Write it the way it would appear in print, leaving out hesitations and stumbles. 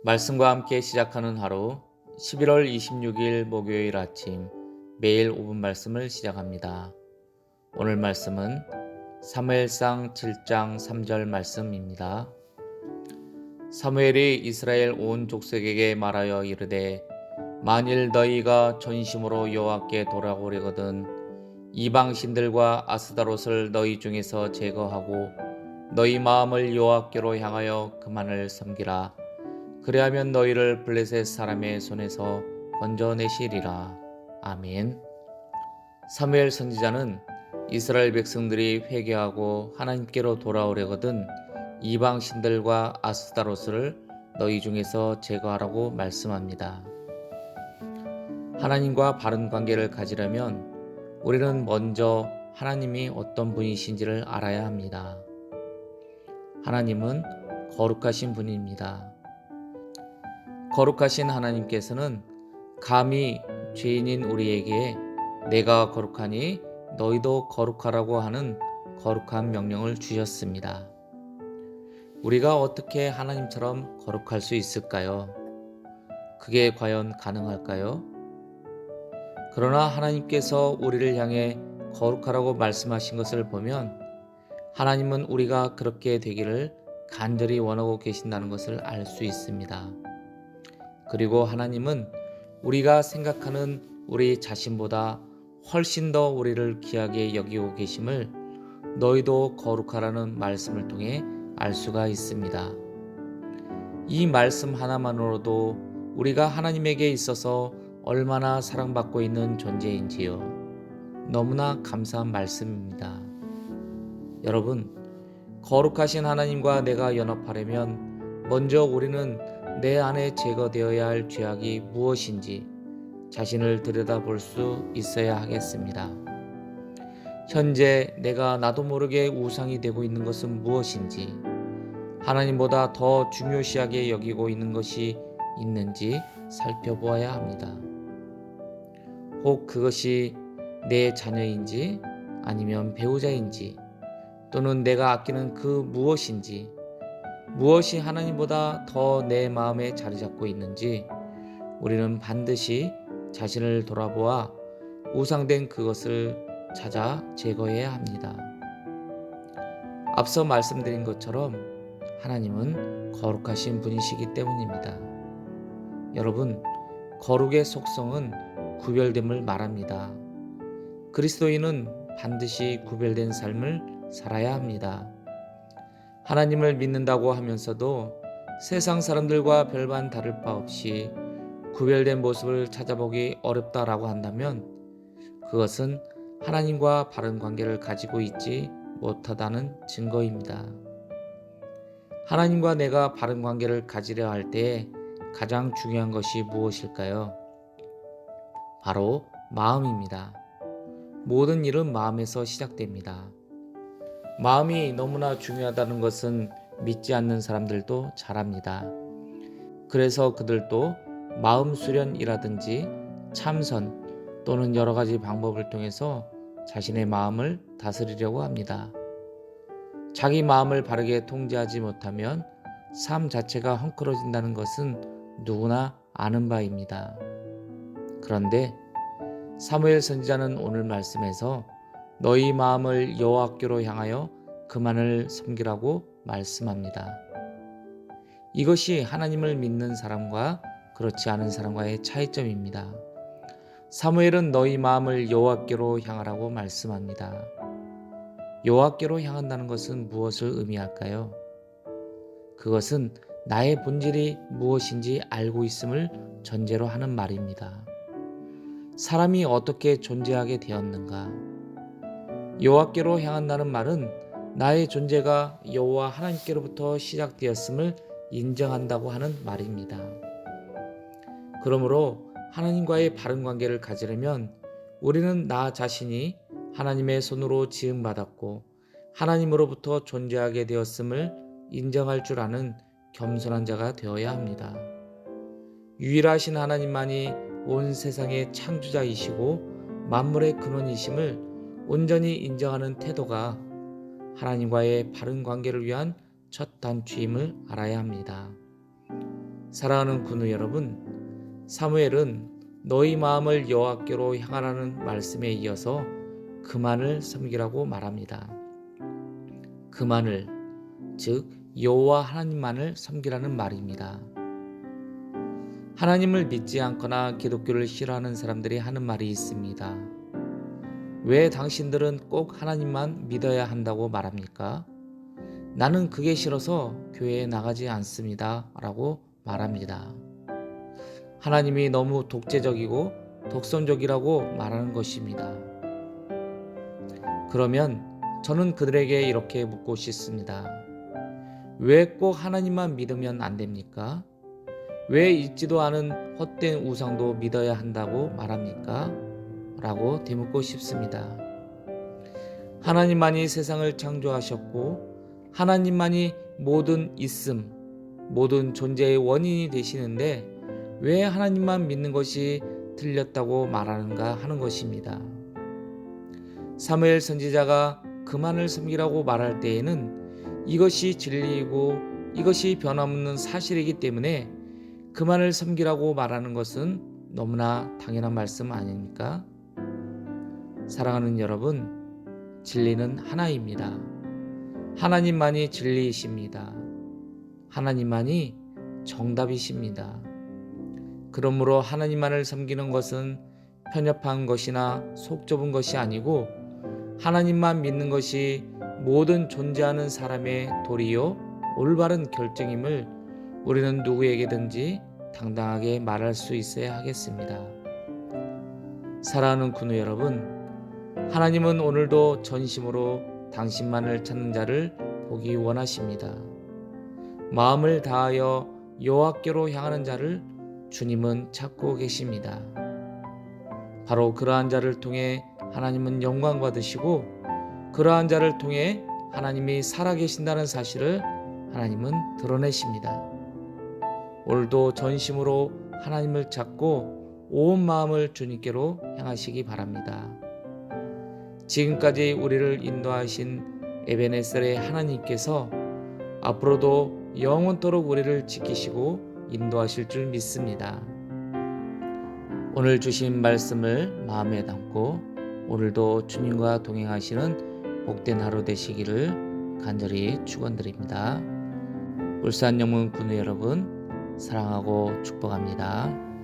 말씀과 함께 시작하는 하루 11월 26일 목요일 아침 매일 5분 말씀을 시작합니다. 오늘 말씀은 사무엘상 7장 3절 말씀입니다. 사무엘이 이스라엘 온 족속에게 말하여 이르되 만일 너희가 전심으로 여호와께 돌아오려거든 이방 신들과 아스다롯을 너희 중에서 제거하고 너희 마음을 여호와께로 향하여 그만을 섬기라. 그리하면 너희를 블레셋 사람의 손에서 건져내시리라. 아멘. 사무엘 선지자는 이스라엘 백성들이 회개하고 하나님께로 돌아오려거든 이방 신들과 아스타롯을 너희 중에서 제거하라고 말씀합니다. 하나님과 바른 관계를 가지려면 우리는 먼저 하나님이 어떤 분이신지를 알아야 합니다. 하나님은 거룩하신 분입니다. 거룩하신 하나님께서는 감히 죄인인 우리에게 내가 거룩하니 너희도 거룩하라고 하는 거룩한 명령을 주셨습니다. 우리가 어떻게 하나님처럼 거룩할 수 있을까요? 그게 과연 가능할까요? 그러나 하나님께서 우리를 향해 거룩하라고 말씀하신 것을 보면 하나님은 우리가 그렇게 되기를 간절히 원하고 계신다는 것을 알 수 있습니다. 그리고 하나님은 우리가 생각하는 우리 자신보다 훨씬 더 우리를 귀하게 여기고 계심을 너희도 거룩하라는 말씀을 통해 알 수가 있습니다. 이 말씀 하나만으로도 우리가 하나님에게 있어서 얼마나 사랑받고 있는 존재인지요. 너무나 감사한 말씀입니다. 여러분, 거룩하신 하나님과 내가 연합하려면 먼저 우리는 내 안에 제거되어야 할 죄악이 무엇인지 자신을 들여다볼 수 있어야 하겠습니다. 현재 내가 나도 모르게 우상이 되고 있는 것은 무엇인지, 하나님보다 더 중요시하게 여기고 있는 것이 있는지 살펴보아야 합니다. 혹 그것이 내 자녀인지 아니면 배우자인지 또는 내가 아끼는 그 무엇인지, 무엇이 하나님보다 더 내 마음에 자리 잡고 있는지 우리는 반드시 자신을 돌아보아 우상된 그것을 찾아 제거해야 합니다. 앞서 말씀드린 것처럼 하나님은 거룩하신 분이시기 때문입니다. 여러분, 거룩의 속성은 구별됨을 말합니다. 그리스도인은 반드시 구별된 삶을 살아야 합니다. 하나님을 믿는다고 하면서도 세상 사람들과 별반 다를 바 없이 구별된 모습을 찾아보기 어렵다라고 한다면 그것은 하나님과 바른 관계를 가지고 있지 못하다는 증거입니다. 하나님과 내가 바른 관계를 가지려 할 때에 가장 중요한 것이 무엇일까요? 바로 마음입니다. 모든 일은 마음에서 시작됩니다. 마음이 너무나 중요하다는 것은 믿지 않는 사람들도 잘 압니다. 그래서 그들도 마음 수련이라든지 참선 또는 여러 가지 방법을 통해서 자신의 마음을 다스리려고 합니다. 자기 마음을 바르게 통제하지 못하면 삶 자체가 헝클어진다는 것은 누구나 아는 바입니다. 그런데 사무엘 선지자는 오늘 말씀에서 너희 마음을 여호와께로 향하여 그만을 섬기라고 말씀합니다. 이것이 하나님을 믿는 사람과 그렇지 않은 사람과의 차이점입니다. 사무엘은 너희 마음을 여호와께로 향하라고 말씀합니다. 여호와께로 향한다는 것은 무엇을 의미할까요? 그것은 나의 본질이 무엇인지 알고 있음을 전제로 하는 말입니다. 사람이 어떻게 존재하게 되었는가? 여호와께로 향한다는 말은 나의 존재가 여호와 하나님께로부터 시작되었음을 인정한다고 하는 말입니다. 그러므로 하나님과의 바른 관계를 가지려면 우리는 나 자신이 하나님의 손으로 지음받았고 하나님으로부터 존재하게 되었음을 인정할 줄 아는 겸손한 자가 되어야 합니다. 유일하신 하나님만이 온 세상의 창조자이시고 만물의 근원이심을 온전히 인정하는 태도가 하나님과의 바른 관계를 위한 첫 단추임을 알아야 합니다. 사랑하는 군우 여러분, 사무엘은 너희 마음을 여호와께로 향하라는 말씀에 이어서 그만을 섬기라고 말합니다. 그만을, 즉 여호와 하나님만을 섬기라는 말입니다. 하나님을 믿지 않거나 기독교를 싫어하는 사람들이 하는 말이 있습니다. 왜 당신들은 꼭 하나님만 믿어야 한다고 말합니까? 나는 그게 싫어서 교회에 나가지 않습니다. 라고 말합니다. 하나님이 너무 독재적이고 독선적이라고 말하는 것입니다. 그러면 저는 그들에게 이렇게 묻고 싶습니다. 왜 꼭 하나님만 믿으면 안 됩니까? 왜 있지도 않은 헛된 우상도 믿어야 한다고 말합니까? 라고 되묻고 싶습니다. 하나님만이 세상을 창조하셨고 하나님만이 모든 있음, 모든 존재의 원인이 되시는데 왜 하나님만 믿는 것이 틀렸다고 말하는가 하는 것입니다. 사무엘 선지자가 그만을 섬기라고 말할 때에는 이것이 진리이고 이것이 변함없는 사실이기 때문에 그만을 섬기라고 말하는 것은 너무나 당연한 말씀 아닙니까? 사랑하는 여러분, 진리는 하나입니다. 하나님만이 진리이십니다. 하나님만이 정답이십니다. 그러므로 하나님만을 섬기는 것은 편협한 것이나 속 좁은 것이 아니고 하나님만 믿는 것이 모든 존재하는 사람의 도리요 올바른 결정임을 우리는 누구에게든지 당당하게 말할 수 있어야 하겠습니다. 사랑하는 군우 여러분, 하나님은 오늘도 전심으로 당신만을 찾는 자를 보기 원하십니다. 마음을 다하여 여호와께로 향하는 자를 주님은 찾고 계십니다. 바로 그러한 자를 통해 하나님은 영광 받으시고 그러한 자를 통해 하나님이 살아계신다는 사실을 하나님은 드러내십니다. 오늘도 전심으로 하나님을 찾고 온 마음을 주님께로 향하시기 바랍니다. 지금까지 우리를 인도하신 에베네셀의 하나님께서 앞으로도 영원토록 우리를 지키시고 인도하실 줄 믿습니다. 오늘 주신 말씀을 마음에 담고 오늘도 주님과 동행하시는 복된 하루 되시기를 간절히 축원드립니다. 울산 영문 군우 여러분, 사랑하고 축복합니다.